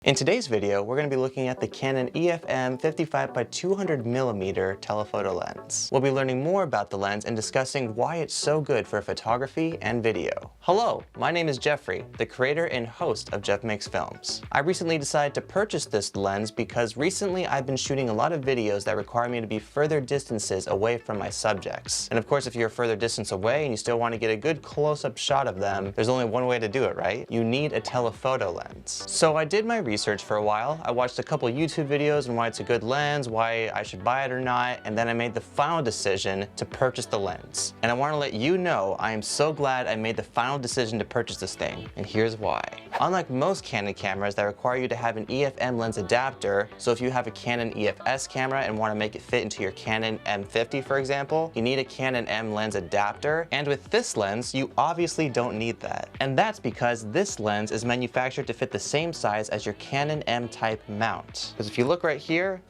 In today's video, we're going to be looking at the Canon EF-M 55x200mm telephoto lens. We'll be learning more about the lens and discussing why it's so good for photography and video. Hello, my name is Jeffrey, the creator and host of Jeff Makes Films. I recently decided to purchase this lens because recently I've been shooting a lot of videos that require me to be further distances away from my subjects. And of course, if you're a further distance away and you still want to get a good close-up shot of them, there's only one way to do it, right? You need a telephoto lens. So I did my research for a while. I watched a couple YouTube videos on why it's a good lens, why I should buy it or not, and then I made the final decision to purchase the lens. And I want to let you know I am so glad I made the final decision to purchase this thing, and here's why. Unlike most Canon cameras that require you to have an EF-M lens adapter, so if you have a Canon EF-S camera and want to make it fit into your Canon M50 for example, you need a Canon M lens adapter, and with this lens you obviously don't need that. And that's because this lens is manufactured to fit the same size as your Canon M-type mount. Because if you look right here,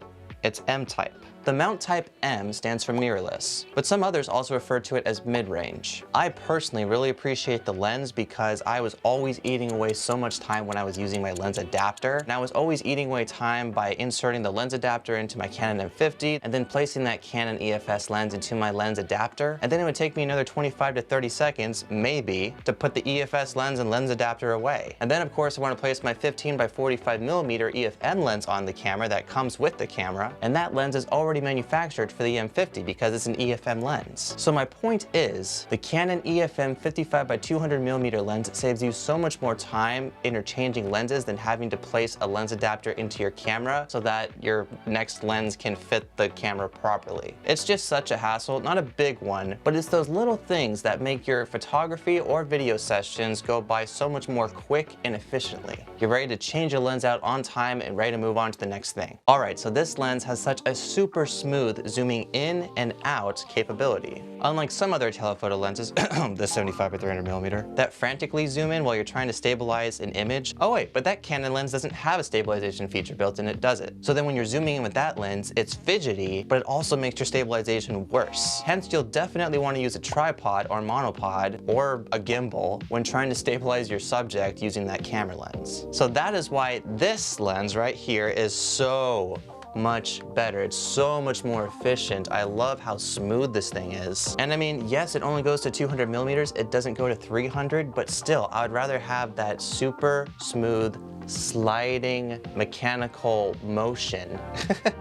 it's M-type. The mount type M stands for mirrorless, but some others also refer to it as mid-range. I personally really appreciate the lens because I was always eating away so much time when I was using my lens adapter, and I was always eating away time by inserting the lens adapter into my Canon M50 and then placing that Canon EF-S lens into my lens adapter, and then it would take me another 25 to 30 seconds, maybe, to put the EF-S lens and lens adapter away. And then of course I want to place my 15x45mm EF-M lens on the camera that comes with the camera, and that lens is already manufactured for the M50 because it's an EF-M lens. So my point is, the Canon EF-M 55x200mm lens saves you so much more time interchanging lenses than having to place a lens adapter into your camera so that your next lens can fit the camera properly. It's just such a hassle, not a big one, but it's those little things that make your photography or video sessions go by so much more quick and efficiently. You're ready to change your lens out on time and ready to move on to the next thing. Alright, so this lens has such a super smooth zooming in and out capability. Unlike some other telephoto lenses, the 75x300mm, that frantically zoom in while you're trying to stabilize an image. Oh wait, but that Canon lens doesn't have a stabilization feature built in, it does it. So then when you're zooming in with that lens, it's fidgety, but it also makes your stabilization worse. Hence, you'll definitely want to use a tripod or monopod or a gimbal when trying to stabilize your subject using that camera lens. So that is why this lens right here is so much better. It's so much more efficient. I love how smooth this thing is. And I mean, yes, it only goes to 200mm. It doesn't go to 300, but still, I would rather have that super smooth sliding mechanical motion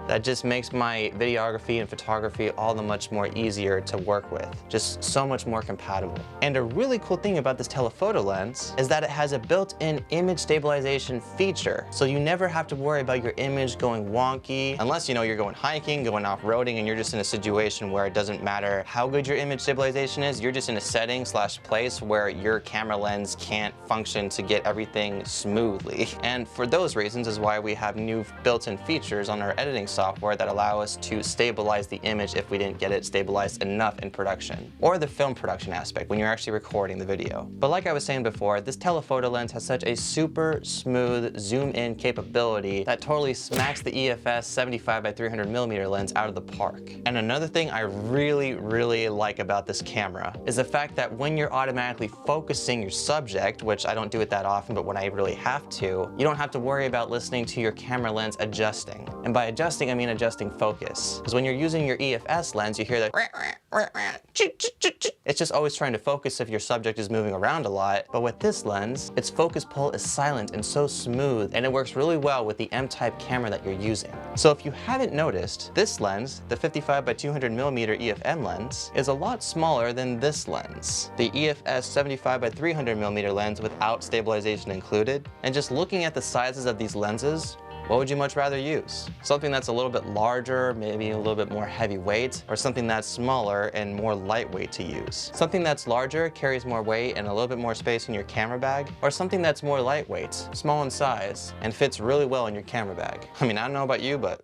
that just makes my videography and photography all the much more easier to work with. Just so much more compatible. And a really cool thing about this telephoto lens is that it has a built-in image stabilization feature. So you never have to worry about your image going wonky, unless you know you're going hiking, going off-roading, and you're just in a situation where it doesn't matter how good your image stabilization is, you're just in a setting / place where your camera lens can't function to get everything smoothly. And for those reasons is why we have new built-in features on our editing software that allow us to stabilize the image if we didn't get it stabilized enough in production, or the film production aspect when you're actually recording the video. But like I was saying before, this telephoto lens has such a super smooth zoom-in capability that totally smacks the EF-S 75x300mm lens out of the park. And another thing I really like about this camera is the fact that when you're automatically focusing your subject, which I don't do it that often, but when I really have to, you don't have to worry about listening to your camera lens adjusting. And by adjusting, I mean adjusting focus. Because when you're using your EF-S lens, you hear that it's just always trying to focus if your subject is moving around a lot. But with this lens, its focus pull is silent and so smooth, and it works really well with the M-type camera that you're using. So if you haven't noticed, this lens, the 55x200mm EF-M lens, is a lot smaller than this lens, the EF-S 75x300mm lens without stabilization included. And just looking at the sizes of these lenses, what would you much rather use? Something that's a little bit larger, maybe a little bit more heavyweight, or something that's smaller and more lightweight to use? Something that's larger, carries more weight and a little bit more space in your camera bag, or something that's more lightweight, small in size, and fits really well in your camera bag? I mean, I don't know about you, but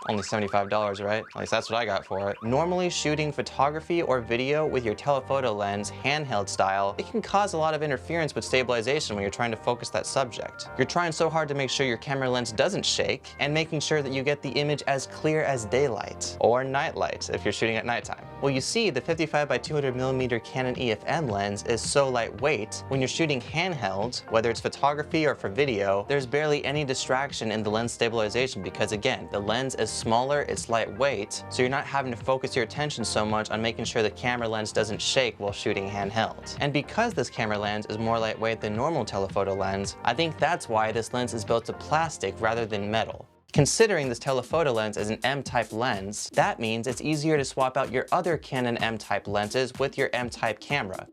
Only $75, right? At least that's what I got for it. Normally, shooting photography or video with your telephoto lens handheld style, it can cause a lot of interference with stabilization when you're trying to focus that subject. You're trying so hard to make sure your camera lens doesn't shake and making sure that you get the image as clear as daylight or night light if you're shooting at nighttime. Well, you see, the 55 by 200mm Canon EF-M lens is so lightweight, when you're shooting handheld, whether it's photography or for video, there's barely any distraction in the lens stabilization because again, the lens is smaller, it's lightweight, so you're not having to focus your attention so much on making sure the camera lens doesn't shake while shooting handheld. And because this camera lens is more lightweight than normal telephoto lens, I think that's why this lens is built of plastic rather than metal. Considering this telephoto lens is an M-type lens, that means it's easier to swap out your other Canon M-type lenses with your M-type camera.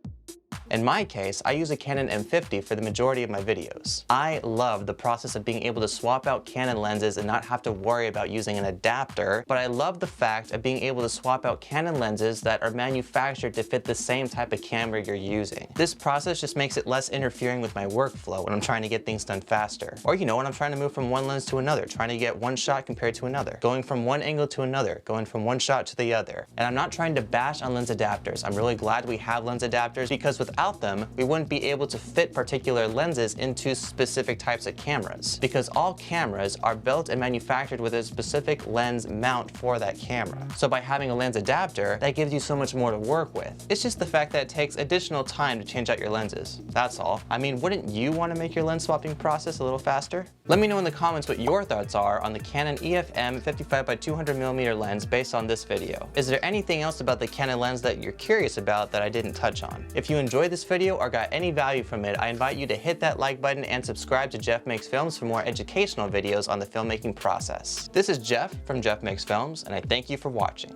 In my case, I use a Canon M50 for the majority of my videos. I love the process of being able to swap out Canon lenses and not have to worry about using an adapter, but I love the fact of being able to swap out Canon lenses that are manufactured to fit the same type of camera you're using. This process just makes it less interfering with my workflow when I'm trying to get things done faster. Or when I'm trying to move from one lens to another, trying to get one shot compared to another, going from one angle to another, going from one shot to the other. And I'm not trying to bash on lens adapters. I'm really glad we have lens adapters because without them, we wouldn't be able to fit particular lenses into specific types of cameras because all cameras are built and manufactured with a specific lens mount for that camera. So by having a lens adapter, that gives you so much more to work with. It's just the fact that it takes additional time to change out your lenses. That's all. I mean, wouldn't you want to make your lens swapping process a little faster? Let me know in the comments what your thoughts are on the Canon EF-M 55 by 200mm lens based on this video. Is there anything else about the Canon lens that you're curious about that I didn't touch on? If you enjoyed this video or got any value from it, I invite you to hit that like button and subscribe to Jeff Makes Films for more educational videos on the filmmaking process. This is Jeff from Jeff Makes Films, and I thank you for watching.